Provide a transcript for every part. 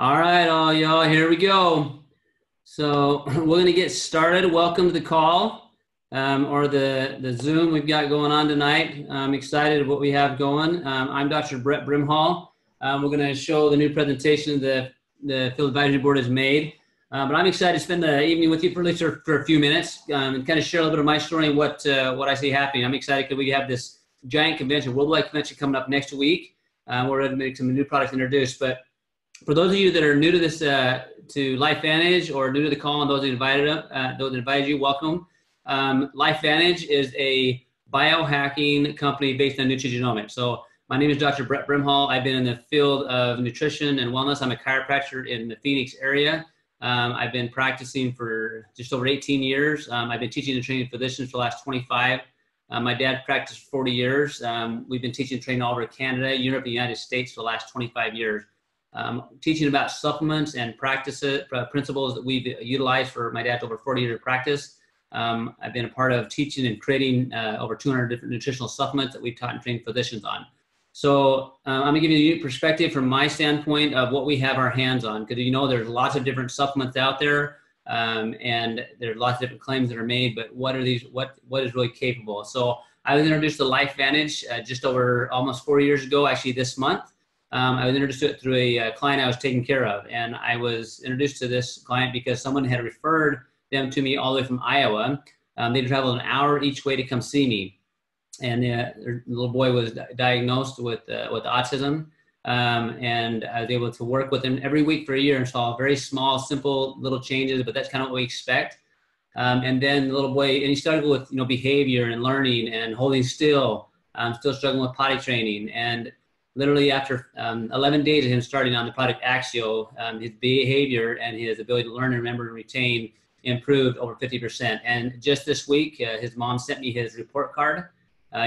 All right, all y'all, here we go. So we're going to get started. Welcome to the call or the Zoom we've got going on tonight. I'm excited what we have going. I'm Dr. Brimhall. We're going to show the new presentation the Field Advisory Board has made. But I'm excited to spend the evening with you for at least for a few minutes and kind of share a little bit of my story and what I see happening. I'm excited because we have this giant convention, worldwide convention coming up next week. We're ready to make some new products introduced. But for those of you that are new to this, to LifeVantage, or new to the call, and those that invited you, welcome. LifeVantage is a biohacking company based on nutrigenomics. So my name is Dr. Brimhall. I've been in the field of nutrition and wellness. I'm a chiropractor in the Phoenix area. I've been practicing for just over 18 years. I've been teaching and training physicians for the last 25. My dad practiced 40 years. We've been teaching and training all over Canada, Europe, and the United States for the last 25 years. Teaching about supplements and principles that we've utilized for my dad's over 40 years of practice. I've been a part of teaching and creating over 200 different nutritional supplements that we've taught and trained physicians on. So I'm going to give you a perspective from my standpoint of what we have our hands on, because you know there's lots of different supplements out there, and there's lots of different claims that are made, but what are these? What is really capable? So I was introduced to LifeVantage just over almost 4 years ago, actually this month. I was introduced to it through a client I was taking care of, and I was introduced to this client because someone had referred them to me all the way from Iowa. They traveled an hour each way to come see me, and their little boy was diagnosed with autism, and I was able to work with him every week for a year and saw very small, simple little changes, but that's kind of what we expect. And then the little boy, and he started with behavior and learning and holding still, still struggling with potty training, and literally after 11 days of him starting on the product Axio, his behavior and his ability to learn and remember and retain improved over 50%. And just this week, his mom sent me his report card.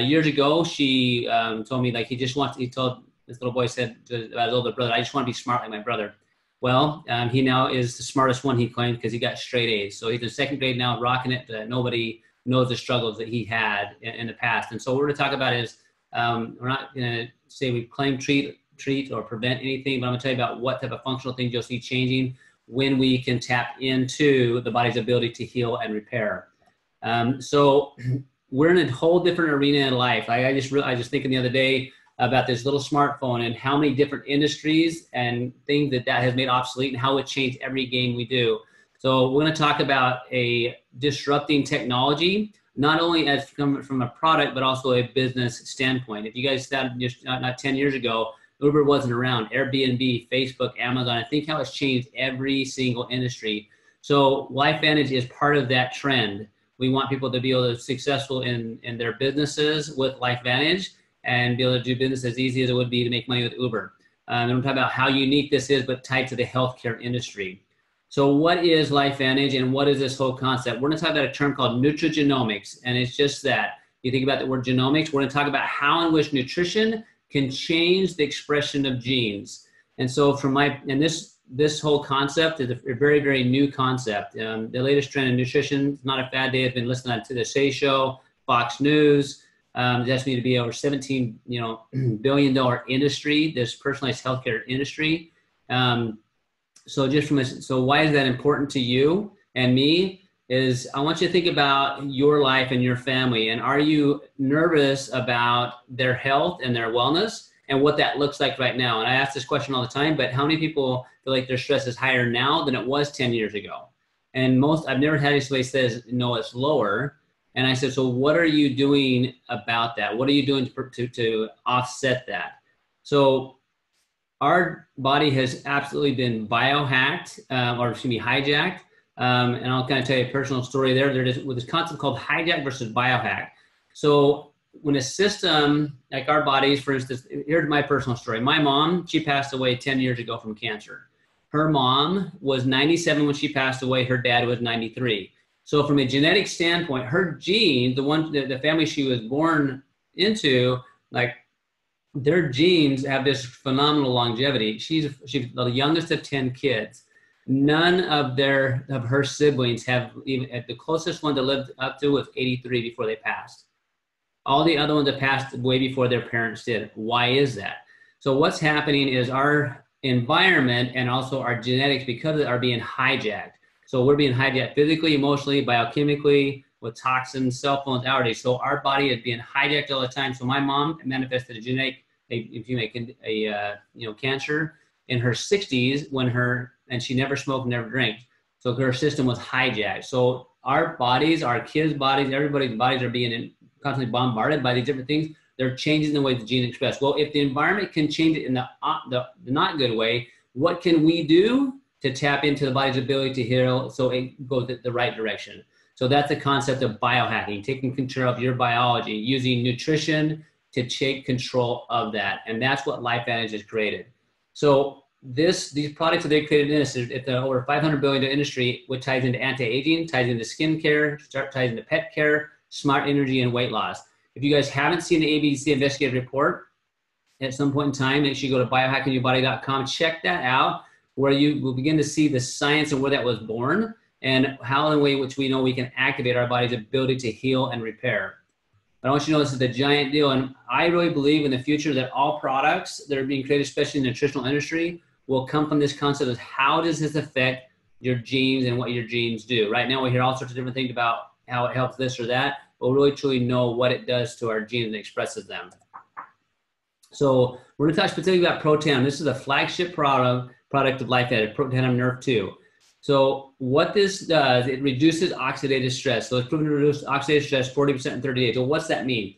Years ago, she told me, like, he told this little boy, said about his older brother, I just want to be smart like my brother. Well, he now is the smartest one, he claimed, because he got straight A's. So he's in second grade now, rocking it. Nobody knows the struggles that he had in the past. And so what we're going to talk about is, we're not going to say we claim, treat, or prevent anything, but I'm going to tell you about what type of functional things you'll see changing when we can tap into the body's ability to heal and repair. So we're in a whole different arena in life. I just thinking the other day about this little smartphone and how many different industries and things that has made obsolete and how it changed every game we do. So we're going to talk about a disrupting technology, not only as from a product, but also a business standpoint. If you guys started just not 10 years ago, Uber wasn't around. Airbnb, Facebook, Amazon, I think how it's changed every single industry. So LifeVantage is part of that trend. We want people to be able to be successful in their businesses with LifeVantage and be able to do business as easy as it would be to make money with Uber. And we're talking about how unique this is, but tied to the healthcare industry. So what is LifeVantage and what is this whole concept? We're going to talk about a term called nutrigenomics, and it's just that. You think about the word genomics, we're going to talk about how and which nutrition can change the expression of genes. And so this whole concept is a very, very new concept. The latest trend in nutrition, not a fad day, has been listed on the Today Show, Fox News. It's estimated to be over $17 billion industry, this personalized healthcare industry. So why is that important to you and me is I want you to think about your life and your family, and are you nervous about their health and their wellness and what that looks like right now? And I ask this question all the time, but how many people feel like their stress is higher now than it was 10 years ago? And I've never had anybody say, no, it's lower. And I said, so what are you doing about that? What are you doing to offset that? So our body has absolutely been biohacked, hijacked. And I'll kind of tell you a personal story there. There's this concept called hijack versus biohack. So when a system, like our bodies, for instance, here's my personal story. My mom, she passed away 10 years ago from cancer. Her mom was 97 when she passed away. Her dad was 93. So from a genetic standpoint, her genes, the family she was born into, like, their genes have this phenomenal longevity. She's the youngest of 10 kids. None of her siblings have even, the closest one that lived up to was 83 before they passed. All the other ones have passed way before their parents did. Why is that? So what's happening is our environment and also our genetics, because are being hijacked. So we're being hijacked physically, emotionally, biochemically, with toxins, cell phones, allergies. So our body is being hijacked all the time. So my mom manifested a genetic, cancer in her 60s and she never smoked, never drank. So her system was hijacked. So our bodies, our kids' bodies, everybody's bodies are being constantly bombarded by these different things. They're changing the way the gene express. Well, if the environment can change it in the not good way, what can we do to tap into the body's ability to heal so it goes the right direction? So that's the concept of biohacking, taking control of your biology, using nutrition to take control of that. And that's what LifeVantage has created. So these products that they created in this, it's an over $500 billion industry, which ties into anti-aging, ties into skincare, ties into pet care, smart energy, and weight loss. If you guys haven't seen the ABC Investigative Report, at some point in time, make sure you go to biohackingyourbody.com, check that out, where you will begin to see the science and where that was born, and how in a way in which we know we can activate our body's ability to heal and repair. But I want you to know this is a giant deal, and I really believe in the future that all products that are being created, especially in the nutritional industry, will come from this concept of how does this affect your genes and what your genes do. Right now we hear all sorts of different things about how it helps this or that, but we really truly know what it does to our genes and expresses them. So we're going to talk specifically about Protandim. This is a flagship product of LifeVantage, Protandim Nerve 2. So what this does, it reduces oxidative stress. So it's proven to reduce oxidative stress 40% in 30 days. So what's that mean?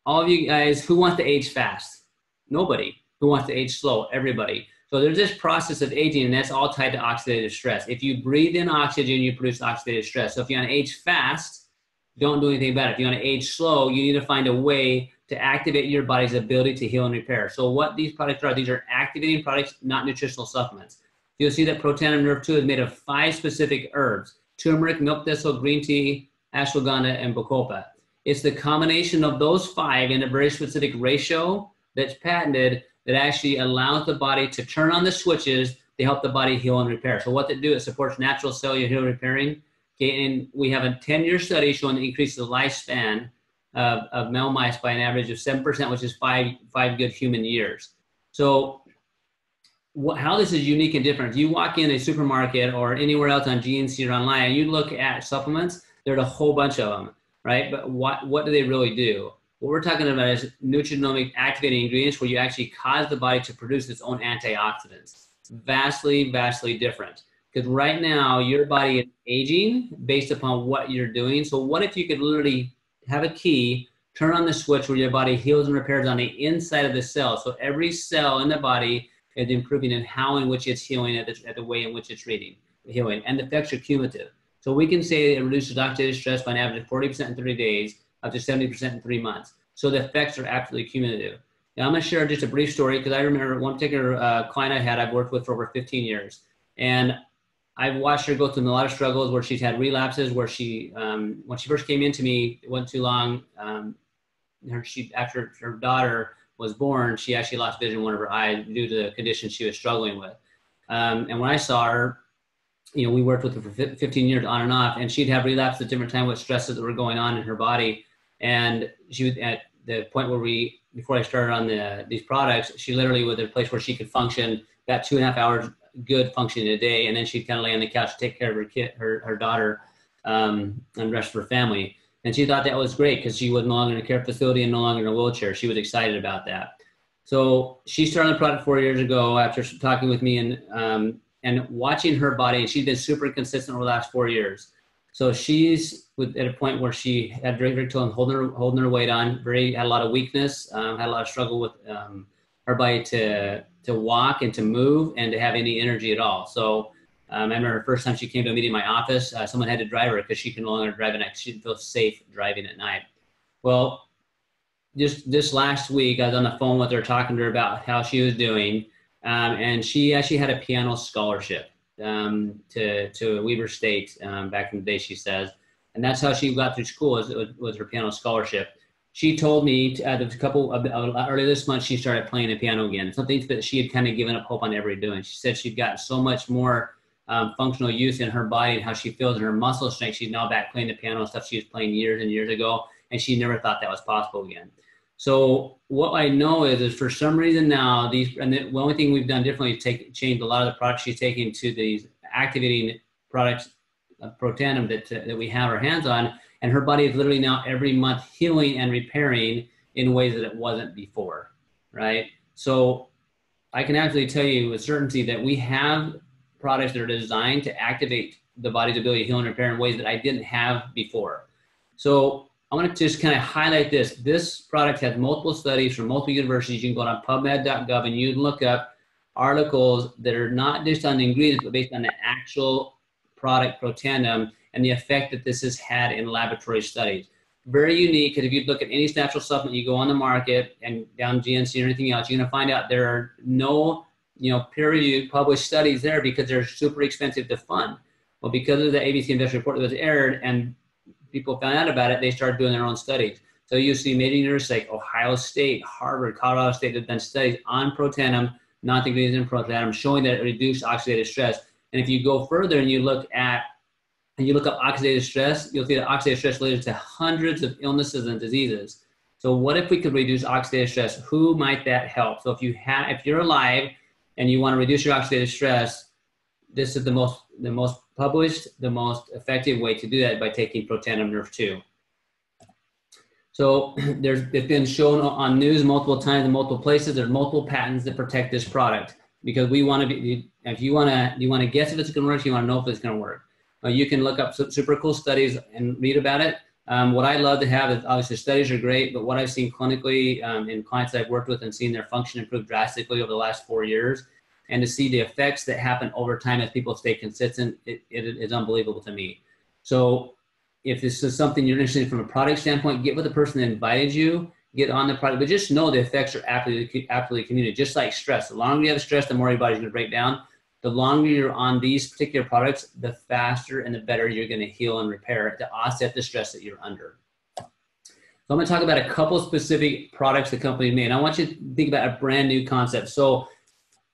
All of you guys, who wants to age fast? Nobody. Who wants to age slow? Everybody. So there's this process of aging, and that's all tied to oxidative stress. If you breathe in oxygen, you produce oxidative stress. So if you want to age fast, don't do anything about it. If you want to age slow, you need to find a way to activate your body's ability to heal and repair. So what these products are, these are activating products, not nutritional supplements. You'll see that Protandim Nerve 2 is made of 5 specific herbs: turmeric, milk thistle, green tea, ashwagandha, and bacopa. It's the combination of those 5 in a very specific ratio that's patented that actually allows the body to turn on the switches to help the body heal and repair. So what they do, it supports natural cellular healing and repairing. Okay, and we have a 10-year study showing that increases the lifespan of male mice by an average of 7%, which is five good human years. So how this is unique and different, if you walk in a supermarket or anywhere else on GNC or online, and you look at supplements, there's a whole bunch of them, right? But what do they really do? What we're talking about is nutrigenomic activating ingredients where you actually cause the body to produce its own antioxidants. Vastly, vastly different. Because right now, your body is aging based upon what you're doing. So what if you could literally have a key, turn on the switch where your body heals and repairs on the inside of the cell? So every cell in the body is improving in how in which it's healing at the way in which it's healing. And the effects are cumulative. So we can say it reduces oxidative stress by an average of 40% in 30 days, up to 70% in 3 months. So the effects are absolutely cumulative. Now I'm going to share just a brief story because I remember one particular client I've worked with for over 15 years. And I've watched her go through a lot of struggles where she's had relapses, where she, when she first came into me, it wasn't too long, after her daughter was born, she actually lost vision in one of her eyes due to the condition she was struggling with. And when I saw her, we worked with her for 15 years on and off, and she'd have relapses at different times with stresses that were going on in her body. And she was at the point where before I started on these products, she literally was at a place where she could function about 2.5 hours good functioning a day, and then she'd kind of lay on the couch to take care of her kid, her daughter, and the rest of her family. And she thought that was great because she was no longer in a care facility and no longer in a wheelchair. She was excited about that. So she started the product 4 years ago after talking with me and watching her body. And she's been super consistent over the last 4 years. So she's at a point where she had very trouble holding her weight on. Had a lot of weakness. Had a lot of struggle with her body to walk and to move and to have any energy at all. So I remember her first time she came to a meeting in my office, someone had to drive her because she could no longer drive at night. She didn't feel safe driving at night. Well, just this last week, I was on the phone with her talking to her about how she was doing. And she actually had a piano scholarship to Weber State back in the day, she says. And that's how she got through school was her piano scholarship. She told me early this month, she started playing the piano again. Something that she had kind of given up hope on ever doing. She said she'd gotten so much more functional use in her body and how she feels in her muscle strength. She's now back playing the piano, stuff she was playing years and years ago, and she never thought that was possible again. So what I know is for some reason now, and the only thing we've done differently is changed a lot of the products she's taking to these activating products, Protanum that we have our hands on, and her body is literally now every month healing and repairing in ways that it wasn't before, right? So I can actually tell you with certainty that we have products that are designed to activate the body's ability to heal and repair in ways that I didn't have before. So I want to just kind of highlight this. This product has multiple studies from multiple universities. You can go on PubMed.gov and you can look up articles that are not just on the ingredients, but based on the actual product Protanum and the effect that this has had in laboratory studies. Very unique, because if you look at any natural supplement, you go on the market and down GNC or anything else, you're going to find out there are no, peer-reviewed published studies there because they're super expensive to fund. Well, because of the ABC Investor Report that was aired and people found out about it, they started doing their own studies. So you see major universities like Ohio State, Harvard, Colorado State have done studies on Protanum, not the ingredients in Protanum, showing that it reduced oxidative stress. And if you go further and you look up oxidative stress, you'll see that oxidative stress related to hundreds of illnesses and diseases. So what if we could reduce oxidative stress? Who might that help? So if you're alive and you want to reduce your oxidative stress, this is the most published, the most effective way to do that by taking Protanum Nerve 2. So it's been shown on news multiple times in multiple places. There's multiple patents that protect this product because we want to be, if you want to guess if it's going to work, you want to know if it's going to work. You can look up super cool studies and read about it. What I love to have is obviously studies are great, but what I've seen clinically in clients I've worked with and seen their function improve drastically over the last 4 years, and to see the effects that happen over time as people stay consistent, it is unbelievable to me. So if this is something you're interested in from a product standpoint, get with the person that invited you, get on the product, but just know the effects are absolutely communicated. Just like stress, the longer you have stress, the more your body's going to break down. The longer you're on these particular products, the faster and the better you're going to heal and repair to offset the stress that you're under. So I'm going to talk about a couple specific products the company made. I want you to think about a brand new concept. So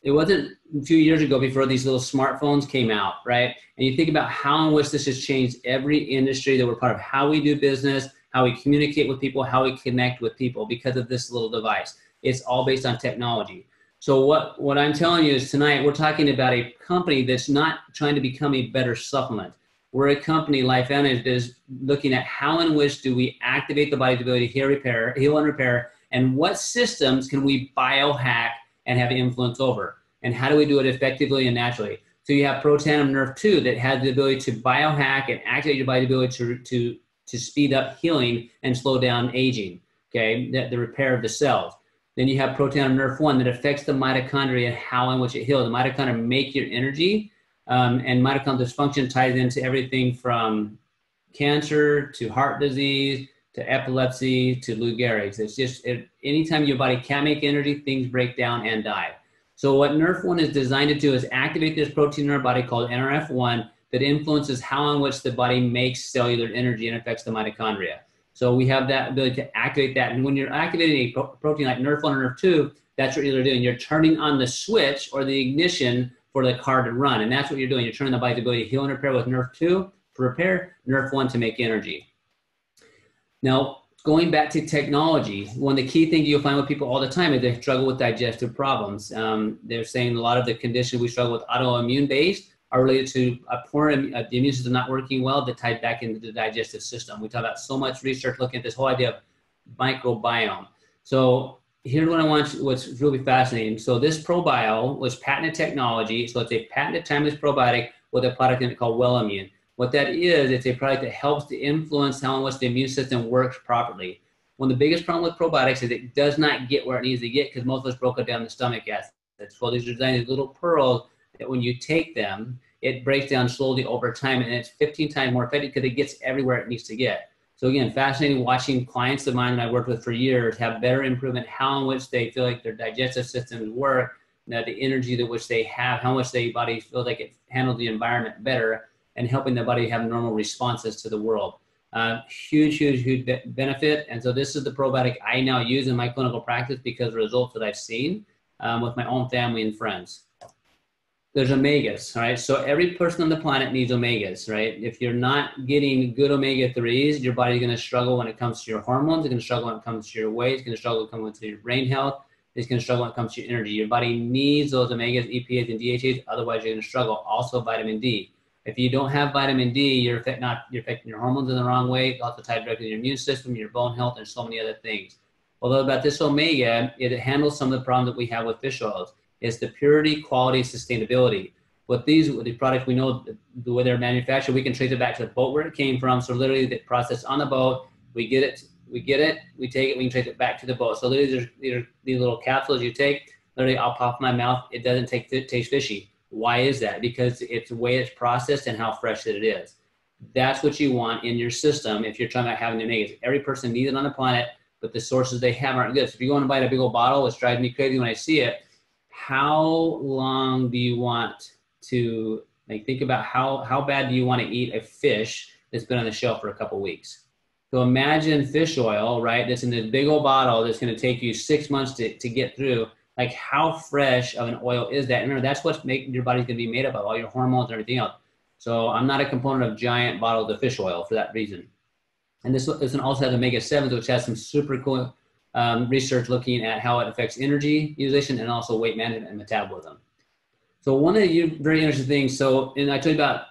it wasn't a few years ago before these little smartphones came out, right? And you think about how in which this has changed every industry that we're part of, how we do business, how we communicate with people, how we connect with people because of this little device. It's all based on technology. So what I'm telling you is tonight, we're talking about a company that's not trying to become a better supplement. We're a company, LifeVantage, that is looking at how in which do we activate the body's ability to heal and repair, and what systems can we biohack and have influence over, and how do we do it effectively and naturally. So you have Protanum Nerve 2 that has the ability to biohack and activate your body's ability to speed up healing and slow down aging, okay, the repair of the cells. Then you have Protanum Nerve 1 that affects the mitochondria and how in which it heals. The mitochondria make your energy, and mitochondrial dysfunction ties into everything from cancer to heart disease to epilepsy to Lou Gehrig's. It's just anytime your body can't make energy, things break down and die. So what Nerve 1 is designed to do is activate this protein in our body called NRF1 that influences how in which the body makes cellular energy and affects the mitochondria. So we have that ability to activate that. And when you're activating a protein like Nerve 1 or Nerve 2, that's what you're doing. You're turning on the switch or the ignition for the car to run. And that's what you're doing. You're turning the body's ability to heal and repair with Nerve 2 for repair, Nerve 1 to make energy. Now, going back to technology, one of the key things you'll find with people all the time is they struggle with digestive problems. They're saying a lot of the conditions we struggle with autoimmune based are related to the immune system not working well that tied back into the digestive system. We talk about so much research looking at this whole idea of microbiome. So here's what I want you, what's really fascinating. So this ProBio was patented technology. So it's a patented timeless probiotic with a product in it called WellImmune. What that is, it's a product that helps to influence how and what the immune system works properly. One of the biggest problems with probiotics is it does not get where it needs to get because most of us broke it down the stomach acid. So these are designed as little pearls that when you take them, it breaks down slowly over time, and it's 15 times more effective because it gets everywhere it needs to get. So again, fascinating watching clients of mine that I worked with for years have better improvement, how in which they feel like their digestive systems work, the energy that which they have, how much their body feels like it handles the environment better, and helping the body have normal responses to the world. Huge benefit. And so this is the probiotic I now use in my clinical practice because of the results that I've seen with my own family and friends. there's omegas, right? So every person on the planet needs omegas, right? If you're not getting good omega-3s, your body's going to struggle when it comes to your hormones. It's going to struggle when it comes to your weight. It's going to struggle when it comes to your brain health. It's going to struggle when it comes to your energy. Your body needs those omegas, EPAs, and DHAs. Otherwise, you're going to struggle. Also, vitamin D. If you don't have vitamin D, you're affecting your hormones in the wrong way. It's also tied directly to your immune system, your bone health, and so many other things. Although about this omega, it handles some of the problems that we have with fish oils. Is the purity, quality, sustainability. With these products, we know the way they're manufactured, we can trace it back to the boat where it came from. So literally the process on the boat, we take it, we take it, we can trace it back to the boat. So literally there's these little capsules you take, literally I'll pop in my mouth, it doesn't taste fishy. Why is that? Because it's the way it's processed and how fresh it is. That's what you want in your system if you're talking about having the omegas. Every person needs it on the planet, but the sources they have aren't good. So if you go and buy a big old bottle, which drives me crazy when I see it, how long do you want to, like, think about how bad do you want to eat a fish that's been on the shelf for a couple weeks? So imagine fish oil, right? That's in this big old bottle that's going to take you 6 months to get through. Like, how fresh of an oil is that? And remember, that's what's making your body's going to be made up of, all your hormones and everything else. So I'm not a component of giant bottles of fish oil for that reason. And this one also has omega-7s, which has some super cool research looking at how it affects energy utilization and also weight management and metabolism. So one of the very interesting things, and I told you about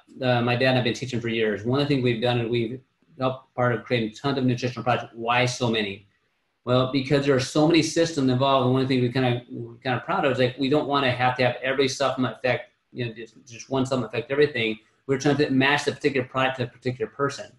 my dad and I've been teaching for years. One of the things we've done is we've helped part of creating tons of nutritional products. Why so many? Well, because there are so many systems involved, and one of the things we're kind of proud of is, like, we don't want to have every supplement affect, just one supplement affect everything. We're trying to match the particular product to a particular person.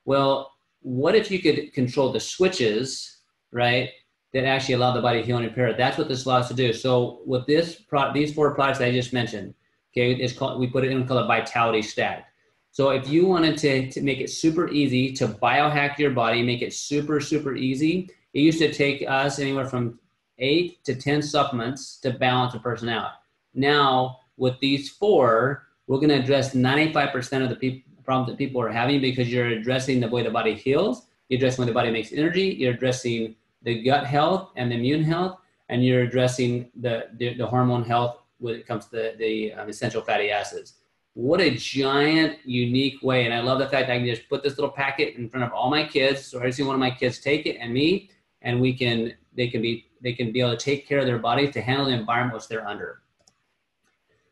Well, what if you could control the switches, right, that actually allow the body to heal and repair? That's what this allows us to do. So with these 4 products that I just mentioned, okay, we put it in called a vitality stack. So if you wanted to make it super easy to biohack your body, make it super, super easy, it used to take us anywhere from 8 to 10 supplements to balance a person out. Now, with these 4, we're going to address 95% of the problems that people are having, because you're addressing the way the body heals, you're addressing the way the body makes energy, you're addressing the gut health and the immune health, and you're addressing the hormone health when it comes to the essential fatty acids. What a giant, unique way. And I love the fact that I can just put this little packet in front of all my kids. So I see one of my kids take it, and me, and they can be able to take care of their body to handle the environment which they're under.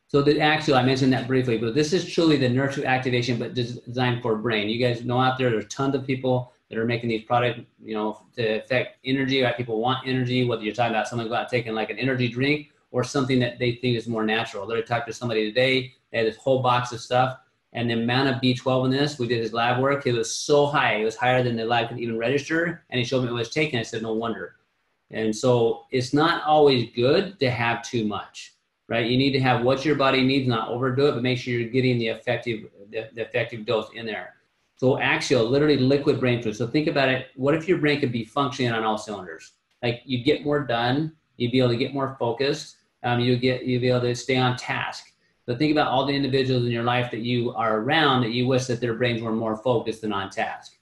So actually, I mentioned that briefly, but this is truly the nurture activation, but designed for brain. You guys know out there's tons of people that are making these products, to affect energy, right? People want energy, whether you're talking about someone going out taking like an energy drink or something that they think is more natural. I talked to somebody today, they had this whole box of stuff, and the amount of B12 in this, we did his lab work, it was so high. It was higher than the lab could even register, and he showed me what it was taken. I said, no wonder. And so it's not always good to have too much, right? You need to have what your body needs, not overdo it, but make sure you're getting the effective dose in there. So Axial, literally liquid brain food. So think about it. What if your brain could be functioning on all cylinders? Like, you get more done, you'd be able to get more focused, you'd be able to stay on task. So think about all the individuals in your life that you are around that you wish that their brains were more focused and on task.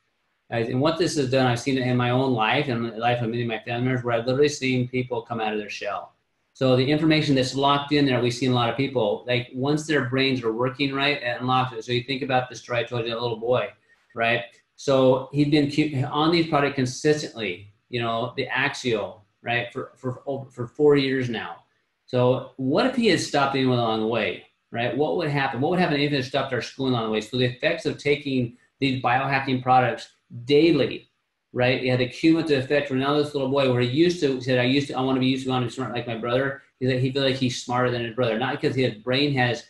And what this has done, I've seen it in my own life and the life of many of my family members, where I've literally seen people come out of their shell. So the information that's locked in there, we've seen a lot of people, like, once their brains are working right, it unlocks it. So you think about the story I told you, that little boy, right? So he'd been on these products consistently, the Axial, right, for 4 years now. So what if he had stopped anyone along the way, right? What would happen? What would happen if he had stopped our schooling along the way? So the effects of taking these biohacking products daily, right? It had a cumulative effect. Where now this little boy, where he said, I want to be smart like my brother. He feels like he's smarter than his brother, not because his brain has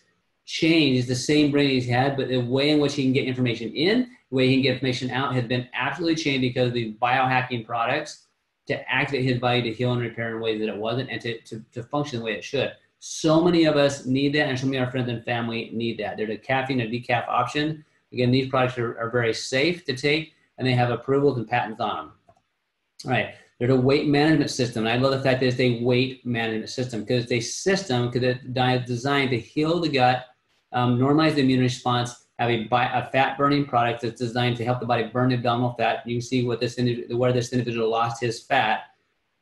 changed, the same brain he's had, but the way in which he can get information in, the way he can get information out has been absolutely changed because of these biohacking products to activate his body to heal and repair in ways that it wasn't, and to function the way it should. So many of us need that, and so many of our friends and family need that. They're the caffeine and decaf option. Again, these products are very safe to take, and they have approvals and patents on them. All right, there's a weight management system. And I love the fact that it's a weight management system, because it's a system, because it's designed to heal the gut, normalize the immune response, have a fat burning product that's designed to help the body burn abdominal fat. You can see where this individual lost his fat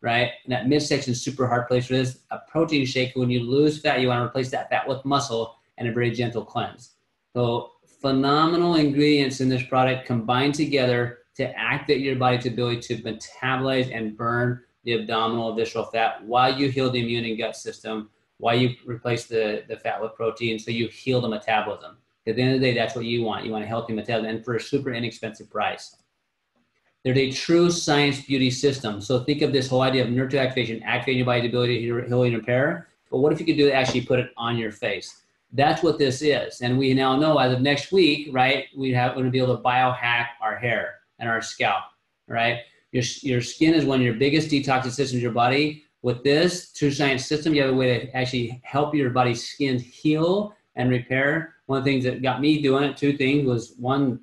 right? And that midsection is super hard place for this. A protein shake, when you lose fat, you want to replace that fat with muscle and a very gentle cleanse. So phenomenal ingredients in this product combined together to activate your body's ability to metabolize and burn the abdominal visceral fat while you heal the immune and gut system, while you replace the fat with protein, so you heal the metabolism. At the end of the day, that's what you want. You want a healthy metabolism, and for a super inexpensive price. They're a true science beauty system. So think of this whole idea of nerve activation, activating your body's ability to heal and repair. But what if you could do it, actually put it on your face? That's what this is. And we now know as of next week, right, we're going to be able to biohack our hair and our scalp, right? Your skin is one of your biggest detoxing systems in your body. With this true science system, you have a way to actually help your body's skin heal and repair. One of the things that got me doing it, two things, was one,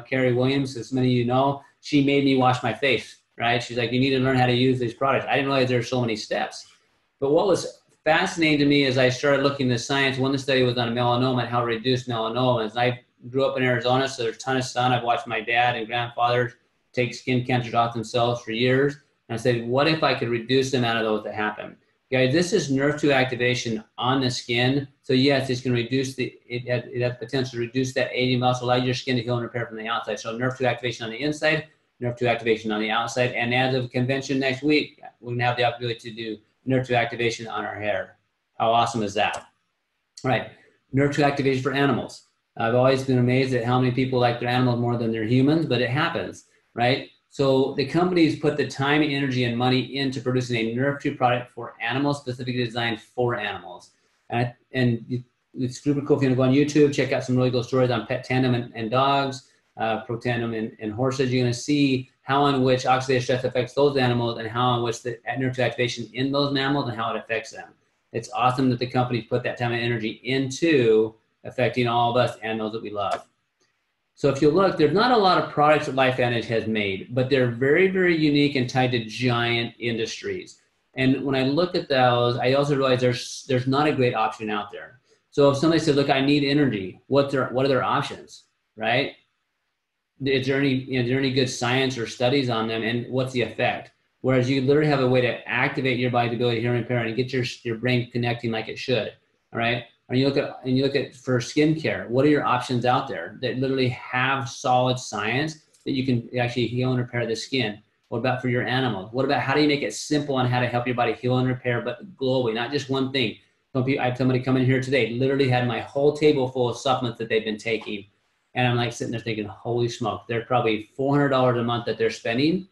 Carrie Williams, as many of you know, she made me wash my face, right? She's like, you need to learn how to use these products. I didn't realize there were so many steps. But what was fascinating to me as I started looking at science, one of the study was on melanoma and how to reduce melanoma. As I grew up in Arizona, so there's a ton of sun. I've watched my dad and grandfather take skin cancers off themselves for years. And I said, what if I could reduce the amount of those that happen? Guys, this is nerve 2 activation on the skin. So yes, it's going to reduce it has potential to reduce that aging, also allow your skin to heal and repair from the outside. So nerve 2 activation on the inside, nerve 2 activation on the outside. And as of convention next week, we're going to have the ability to do nerve 2 activation on our hair. How awesome is that? All right, nerve 2 activation for animals. I've always been amazed at how many people like their animals more than their humans, but it happens, right? So the companies put the time, energy, and money into producing a nerve 2 product for animals, specifically designed for animals. And it's super cool. If you want to go on YouTube, check out some really cool stories on pet tandem and dogs, pro tandem and horses. You're going to see how and which oxidative stress affects those animals and how and which the nerve 2 activation in those mammals and how it affects them. It's awesome that the companies put that time and energy into affecting all of us and those that we love. So if you look, there's not a lot of products that LifeVantage has made, but they're very, very unique and tied to giant industries. And when I look at those, I also realize there's not a great option out there. So if somebody says, look, I need energy, what are their options, right? Is there any good science or studies on them, and what's the effect? Whereas you literally have a way to activate your body's ability to heal and repair and get your brain connecting like it should, all right? And you look at for skincare, what are your options out there that literally have solid science that you can actually heal and repair the skin? What about for your animals? What about how do you make it simple on how to help your body heal and repair, but globally, not just one thing? I had somebody come in here today, literally had my whole table full of supplements that they've been taking. And I'm like sitting there thinking, holy smoke, they're probably $400 a month that they're spending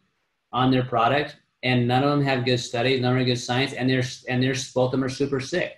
on their product. And none of them have good studies, none of them have good science. And both of them are super sick.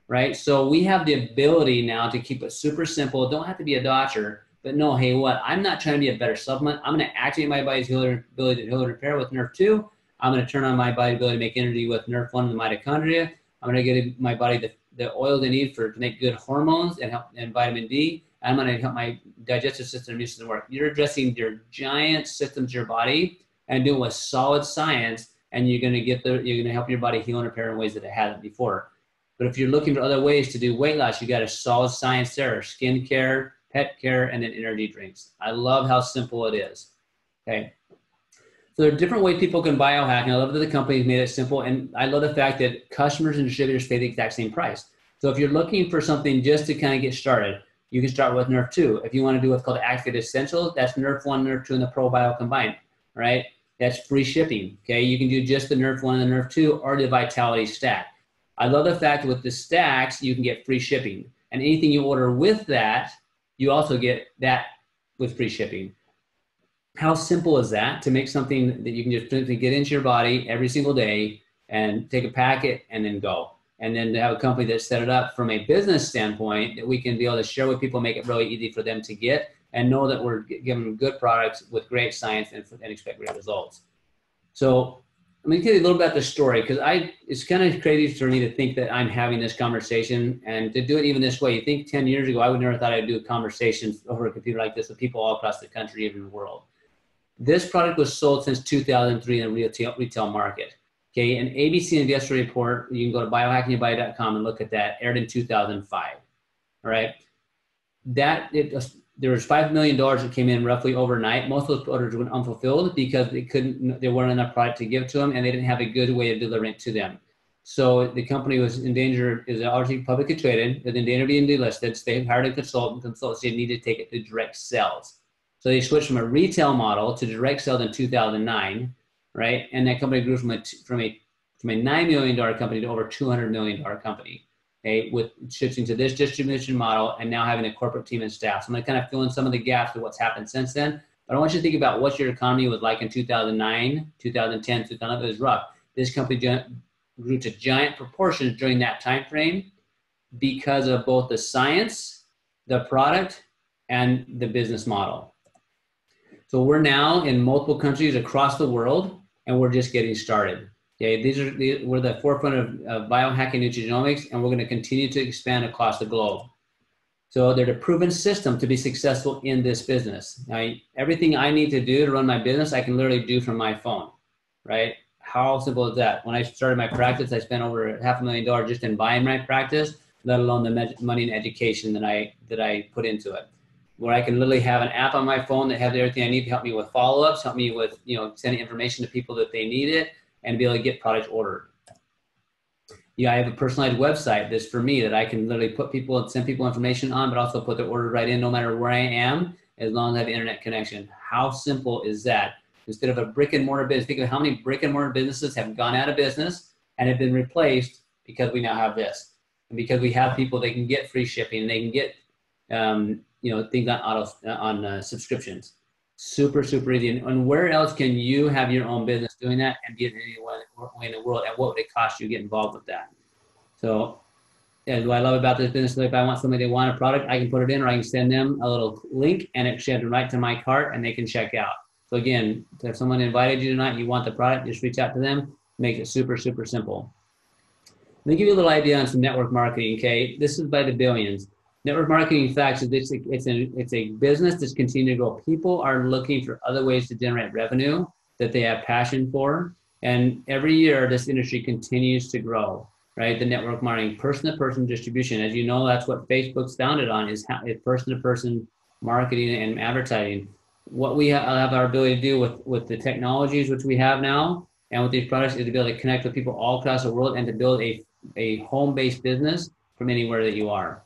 Right? So we have the ability now to keep it super simple. Don't have to be a doctor, but no, hey, what? I'm not trying to be a better supplement. I'm going to activate my body's ability to heal and repair with Nerve 2. I'm going to turn on my body's ability to make energy with Nerve 1 and the mitochondria. I'm going to give my body the oil they need to make good hormones and vitamin D. I'm going to help my digestive system and immune system work. You're addressing your giant systems of your body and doing with solid science, and you're going to help your body heal and repair in ways that it hasn't before. But if you're looking for other ways to do weight loss, you got a solid science there: skin care, pet care, and then energy drinks. I love how simple it is. Okay. So there are different ways people can biohack, and I love that the company's made it simple. And I love the fact that customers and distributors pay the exact same price. So if you're looking for something just to kind of get started, you can start with Nerve 2. If you want to do what's called Activate Essentials, that's Nerve 1, Nerve 2, and the ProBio combined, right? That's free shipping. Okay. You can do just the Nerve 1 and the Nerve 2 or the Vitality Stack. I love the fact that with the stacks, you can get free shipping. And anything you order with that, you also get that with free shipping. How simple is that to make something that you can just get into your body every single day and take a packet and then go? And then to have a company that set it up from a business standpoint that we can be able to share with people, make it really easy for them to get and know that we're giving them good products with great science and expect great results. So let me tell you a little bit about the story, because it's kind of crazy for me to think that I'm having this conversation and to do it even this way. You think 10 years ago, I would never thought I'd do conversations over a computer like this with people all across the country, even the world. This product was sold since 2003 in the retail market. Okay, an ABC investor report, you can go to biohackingyourbody.com and look at that, aired in 2005. All right, there was $5 million that came in roughly overnight. Most of those orders went unfulfilled because there weren't enough product to give to them, and they didn't have a good way of delivering it to them. So the company was in danger, is obviously publicly traded, was in danger of being delisted. So they hired a consultant. Consultancy needed to take it to direct sales. So they switched from a retail model to direct sales in 2009, right? And that company grew from a $9 million company to over $200 million company. Okay, with shifting to this distribution model and now having a corporate team and staff. So I'm going to kind of fill in some of the gaps of what's happened since then. But I want you to think about what your economy was like in 2009, 2010, 2011. It was rough. This company grew to giant proportions during that time frame because of both the science, the product, and the business model. So we're now in multiple countries across the world, and we're just getting started. Okay, we're the forefront of biohacking nutrigenomics, and we're going to continue to expand across the globe. So they're the proven system to be successful in this business. Now, everything I need to do to run my business, I can literally do from my phone, right? How simple is that? When I started my practice, I spent over $500,000 just in buying my practice, let alone the money and education that I put into it. Where I can literally have an app on my phone that has everything I need to help me with follow-ups, help me with sending information to people that they need it, and be able to get products ordered. I have a personalized website that's for me that I can literally send people information on, but also put their order right in no matter where I am, as long as I have internet connection. How simple is that? Instead of a brick and mortar business, think of how many brick and mortar businesses have gone out of business and have been replaced because we now have this. And because we have people, they can get free shipping, and they can get things on subscriptions. Super, super easy. And where else can you have your own business doing that and be anywhere in the world? And what would it cost you to get involved with that? So, what I love about this business, if I want somebody to want a product, I can put it in, or I can send them a little link, and it sends right to my cart, and they can check out. So again, if someone invited you tonight, you want the product, just reach out to them. Make it super, super simple. Let me give you a little idea on some network marketing. Okay, this is by the billions. Network marketing, in fact, it's a business that's continuing to grow. People are looking for other ways to generate revenue that they have passion for. And every year, this industry continues to grow, right? The network marketing, person-to-person distribution. As you know, that's what Facebook's founded on, is person-to-person marketing and advertising. What we have our ability to do with the technologies which we have now and with these products is to be able to connect with people all across the world and to build a home-based business from anywhere that you are.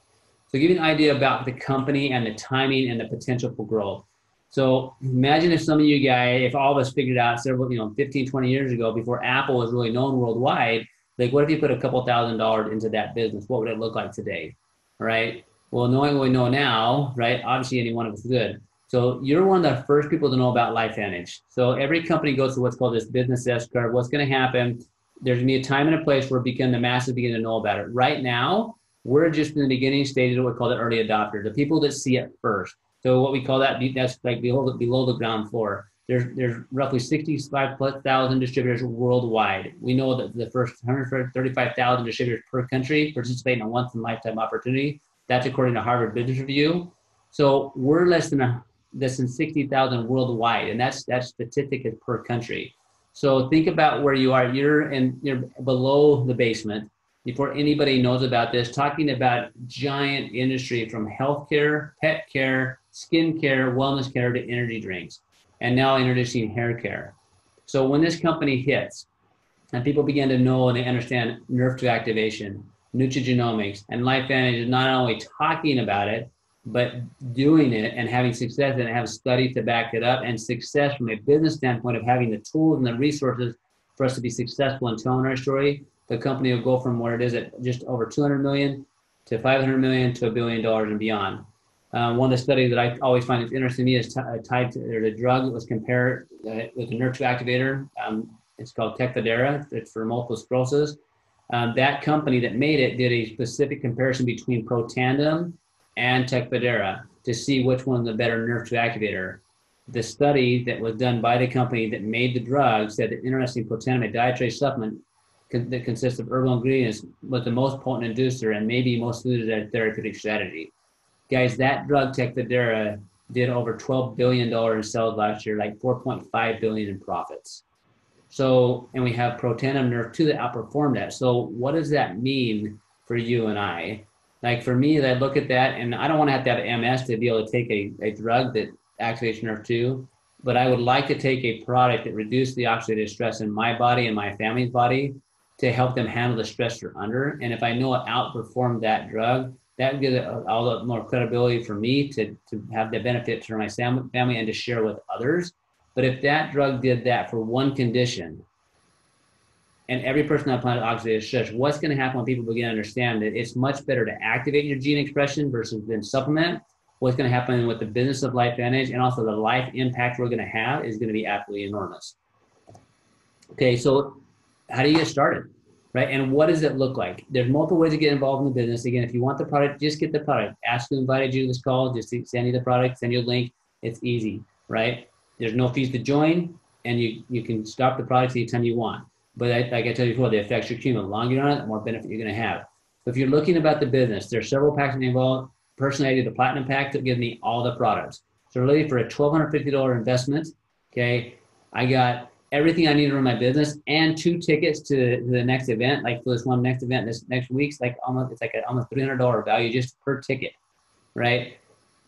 So give you an idea about the company and the timing and the potential for growth. So imagine if some of you guys, if all of us figured out several, 15, 20 years ago, before Apple was really known worldwide, like what if you put a couple $1,000s into that business? What would it look like today, right? Well, knowing what we know now, right, obviously any one of us is good. So you're one of the first people to know about LifeVantage. So every company goes through what's called this business S-curve. What's going to happen, there's going to be a time and a place where the masses begin to know about it. Right now, we're just in the beginning stages of what we call the early adopter, the people that see it first. So what we call that's like below the ground floor. There's roughly 65,000+ distributors worldwide. We know that the first 135,000 distributors per country participate in a once-in-a-lifetime opportunity. That's according to Harvard Business Review. So we're less than 60,000 worldwide, and that statistic is per country. So think about where you are. You're below the basement. Before anybody knows about this, talking about giant industry from healthcare, pet care, skin care, wellness care to energy drinks, and now introducing hair care. So when this company hits and people begin to know and they understand nerve to activation, nutrigenomics, and LifeVantage is not only talking about it, but doing it and having success and have studies to back it up, and success from a business standpoint of having the tools and the resources for us to be successful in telling our story, the company will go from where it is at just over 200 million to 500 million to $1 billion and beyond. One of the studies that I always find interesting to me is tied to the drug that was compared with a nerve activator. It's called Tecfidera. It's for multiple sclerosis. That company that made it did a specific comparison between Protandim and Tecfidera to see which one was the better nerve activator. The study that was done by the company that made the drug said that interesting Protandim, a dietary supplement that consists of herbal ingredients, was the most potent inducer and maybe most suited as a therapeutic strategy. Guys, that drug Tecfidera did over $12 billion in sales last year, like $4.5 billion in profits. So, and we have Protandim Nerve 2 that outperformed that. So what does that mean for you and I? Like for me, I look at that, and I don't want to have MS to be able to take a drug that activates nerve 2, but I would like to take a product that reduces the oxidative stress in my body and my family's body to help them handle the stress they're under. And if I know it outperformed that drug, that gives it all the more credibility for me to have the benefits for my family and to share with others. But if that drug did that for one condition, and every person on the planet oxidative stress, what's going to happen when people begin to understand that it's much better to activate your gene expression versus then supplement? What's going to happen with the business of Life Advantage and also the life impact we're going to have is going to be absolutely enormous. Okay, so how do you get started, right? And what does it look like? There's multiple ways to get involved in the business. Again, if you want the product, just get the product. Ask who invited you to this call, just send you the product, send you a link. It's easy, right? There's no fees to join, and you can stop the product anytime you want. But like I told you before, the effects are cumulative. The longer you're on it, the more benefit you're going to have. So if you're looking about the business, there's several packs involved. Personally, I did the Platinum pack that gives me all the products. So really for a $1,250 investment, okay, I got everything I need to run my business and 2 tickets to the next event. Like for this one next event, this next week's like almost $300 value just per ticket, right?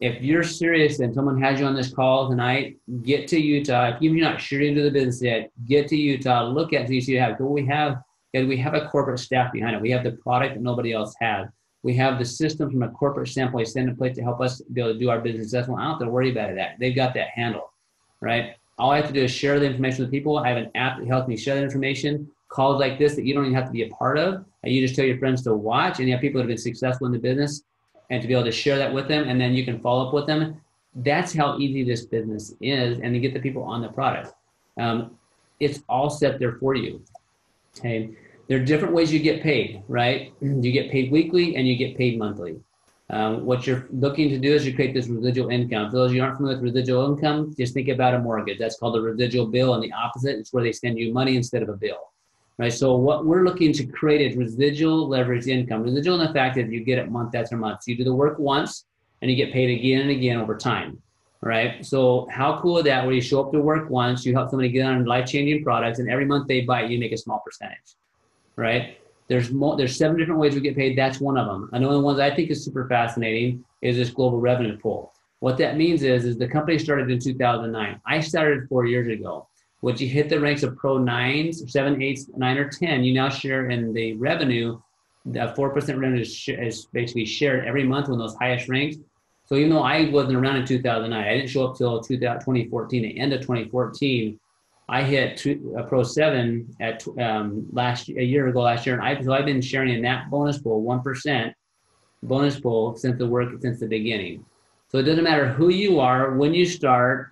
If you're serious and someone has you on this call tonight, get to Utah. Even if you're not sure into the business yet, get to Utah, look at these you have. We have a corporate staff behind it. We have the product that nobody else has. We have the system from a corporate standpoint stand in place to help us be able to do our business successful. I don't have to worry about that. They've got that handled, right? All I have to do is share the information with people. I have an app that helps me share the information. Calls like this that you don't even have to be a part of. And you just tell your friends to watch, and you have people that have been successful in the business and to be able to share that with them, and then you can follow up with them. That's how easy this business is, and to get the people on the product. It's all set there for you. Okay, there are different ways you get paid, right? You get paid weekly and you get paid monthly. What you're looking to do is you create this residual income. For those of you who aren't familiar with residual income, just think about a mortgage. That's called a residual bill, and the opposite is where they send you money instead of a bill. Right, so what we're looking to create is residual leverage income. Residual in the fact that you get it month after month. So you do the work once and you get paid again and again over time, right? So how cool is that where you show up to work once, you help somebody get on life-changing products, and every month they buy it, you make a small percentage, right? There's 7 different ways we get paid. That's one of them. Another one I think is super fascinating is this global revenue pool. What that means is the company started in 2009. I started 4 years ago. Once you hit the ranks of Pro 9s, 7, 8s, 9, or 10, you now share in the revenue. The 4% revenue is basically shared every month when those highest ranks. So even though I wasn't around in 2009, I didn't show up till 2014, the end of 2014, I hit Pro 7 at a year ago last year. And so I've been sharing in that bonus pool, 1% bonus pool since the beginning. So it doesn't matter who you are, when you start,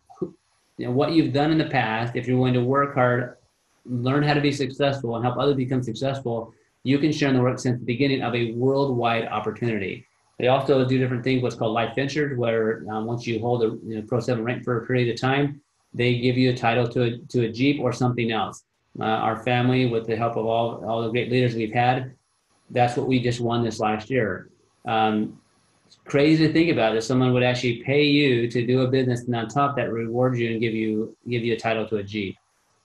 what you've done in the past. If you're going to work hard, learn how to be successful and help others become successful, you can share in the work since the beginning of a worldwide opportunity. They also do different things, what's called life ventures, where once you hold a Pro 7 rank for a period of time, they give you a title to a Jeep or something else. Our family, with the help of all the great leaders we've had, that's what we just won this last year. It's crazy to think about that someone would actually pay you to do a business, and on top that rewards you and give you a title to a Jeep.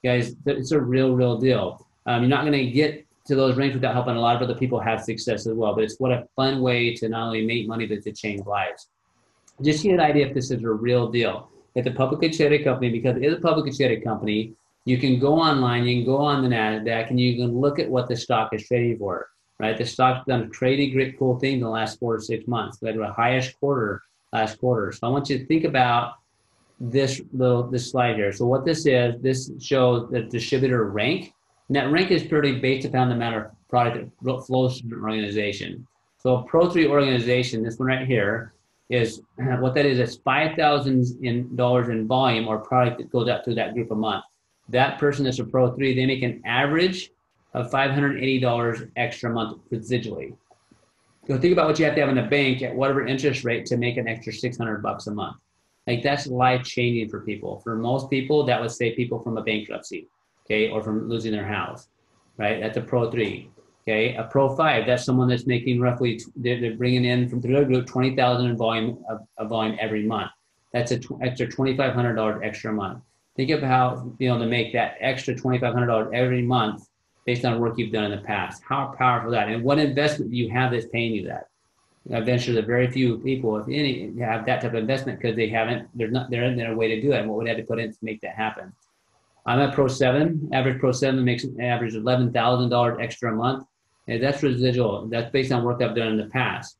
Guys, it's a real deal. You're not going to get to those ranks without helping a lot of other people have success as well. But it's what a fun way to not only make money, but to change lives. Just to get an idea if this is a real deal. It's a publicly traded company. Because it is a publicly traded company, you can go online, you can go on the NASDAQ, and you can look at what the stock is trading for. Right, the stock's done crazy, great, cool things in the last 4 to 6 months. We had the highest quarter last quarter. So I want you to think about this slide here. So what this shows the distributor rank, and that rank is purely based upon the amount of product that flows through an organization. So a Pro 3 organization, this one right here, is what that is. It's $5,000 in volume or product that goes out to that group a month. That person that's a Pro 3, they make an average of $580 extra a month residually. So think about what you have to have in the bank at whatever interest rate to make an extra $600 a month. Like that's life changing for people. For most people, that would save people from a bankruptcy, okay, or from losing their house, right? That's a Pro 3. Okay, a Pro 5, that's someone that's making roughly, they're bringing in from through their group 20,000 in volume every month. That's an extra $2,500 extra a month. Think of how to make that extra $2,500 every month based on work you've done in the past. How powerful is that? And what investment do you have that's paying you that? I venture that very few people, if any, have that type of investment because there isn't a way to do it. And what would have to put in to make that happen? I'm at Pro 7. Average Pro 7 makes an average of $11,000 extra a month. And that's residual. That's based on work I've done in the past.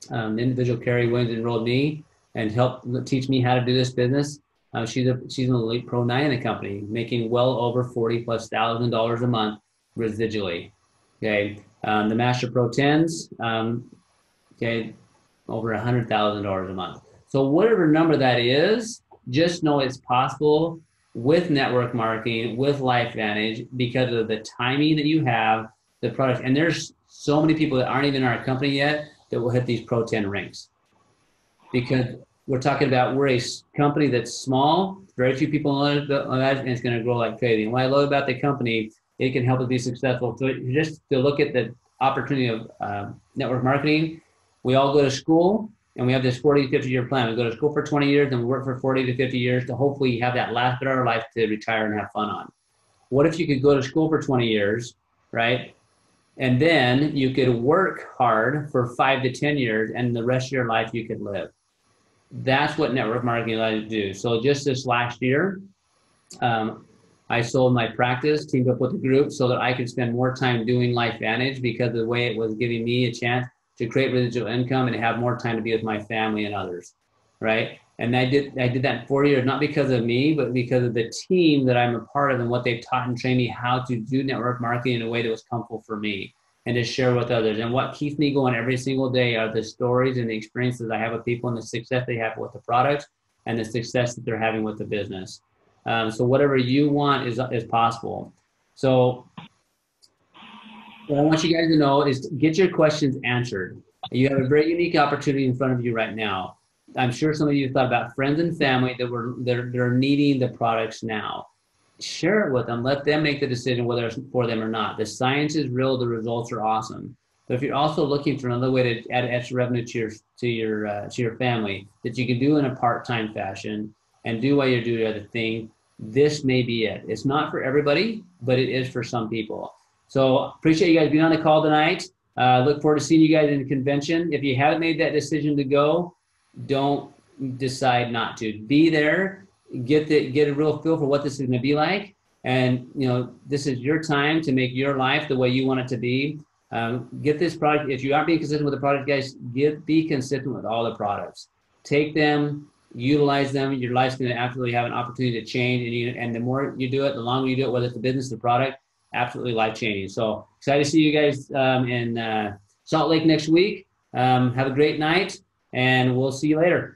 The individual Carrie Williams enrolled me and helped teach me how to do this business. She's an elite Pro 9 in the company, making well over $40,000+ a month residually. Okay, the Master Pro 10s, okay, over $100,000 a month. So whatever number that is, just know it's possible with network marketing, with LifeVantage, because of the timing that you have, the product. And there's so many people that aren't even in our company yet that will hit these Pro 10 ranks. Because we're talking about, we're a company that's small, very few people on that, and it's going to grow like crazy. And what I love about the company, it can help us be successful. So just to look at the opportunity of network marketing, we all go to school, and we have this 40 to 50 year plan. We go to school for 20 years and we work for 40 to 50 years to hopefully have that last bit of our life to retire and have fun on. What if you could go to school for 20 years, right? And then you could work hard for 5 to 10 years, and the rest of your life you could live. That's what network marketing allows you to do. So just this last year, I sold my practice, teamed up with a group so that I could spend more time doing LifeVantage, because of the way it was giving me a chance to create residual income and have more time to be with my family and others, right? And I did that in 4 years, not because of me, but because of the team that I'm a part of and what they've taught and trained me how to do network marketing in a way that was comfortable for me and to share with others. And what keeps me going every single day are the stories and the experiences I have with people and the success they have with the product and the success that they're having with the business. So whatever you want is possible. So what I want you guys to know is to get your questions answered. You have a very unique opportunity in front of you right now. I'm sure some of you thought about friends and family that are needing the products now. Share it with them. Let them make the decision whether it's for them or not. The science is real. The results are awesome. But if you're also looking for another way to add extra revenue to your family that you can do in a part-time fashion and do while you're doing the other thing, this may be it. It's not for everybody, but it is for some people. So appreciate you guys being on the call tonight. Look forward to seeing you guys in the convention. If you haven't made that decision to go, don't decide not to. Be there, get a real feel for what this is going to be like. And this is your time to make your life the way you want it to be. Get this product. If you aren't being consistent with the product, guys, be consistent with all the products. Take them, utilize them. Your life's going to absolutely have an opportunity to change. And the more you do it, the longer you do it, whether it's the business, the product, absolutely life-changing. So excited to see you guys in Salt Lake next week. Have a great night, and we'll see you later.